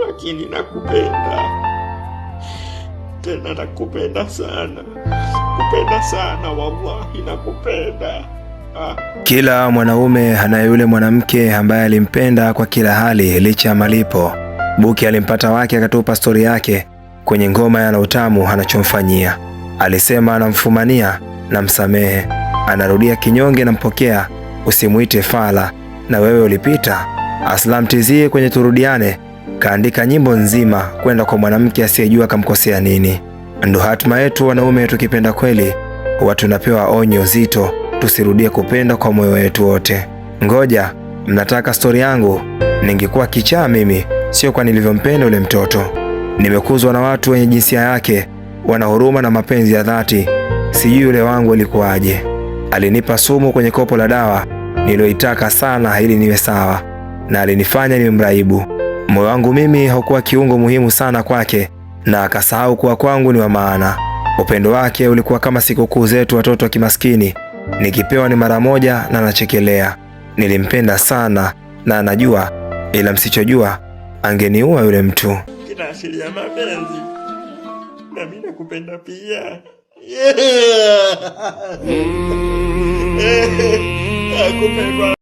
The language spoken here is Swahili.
lakini nakupenda. Tena nakupenda sana. Nakupenda sana wallahi, nakupenda. Kila mwanaume ana yule mwanamke ambaye alimpenda kwa kila hali licha ya malipo. Buki alimpata wake akatupa stori yake kwenye ngoma ya Utamu anachomfanyia. Alisema anamfumania na msamehe, anarudia kinyonge na mpokea, usimuite fala na wewe ulipita. Aslam TZ kwenye Turudiane kaandika nyimbo nzima kwenda kwa mwanamke asiyejua kamkosea nini. Ndo hatima yetu wanaume, tukipenda kweli huwa tunapewa onyo zito, tusirudie kupenda kwa moyo wetu wote. Ngoja, mnataka stori yangu? Ningekuwa kichaa mimi, sio kwa nilivyompenda yule mtoto. Nimekuzwa na watu wenye jinsia yake, wana huruma na mapenzi ya dhati. Sijui yule wangu alikuwaje. Alinipa sumu kwenye kopo la dawa niloitaka sana ili niwe sawa, na alinifanya niwe mraibu. Moyo wangu mimi haukuwa kiungo muhimu sana kwake, na akasahau kuwa kwangu ni wa maana. Upendo wake ulikuwa kama sikukuu zetu watoto wa kimaskini, nikipewa ni mara moja na nachekelea. Nilimpenda sana na anajua, ila msichojua angeniua yule mtu. Kina asili ya mapenzi, na mimi nakupenda pia. Nakupenda.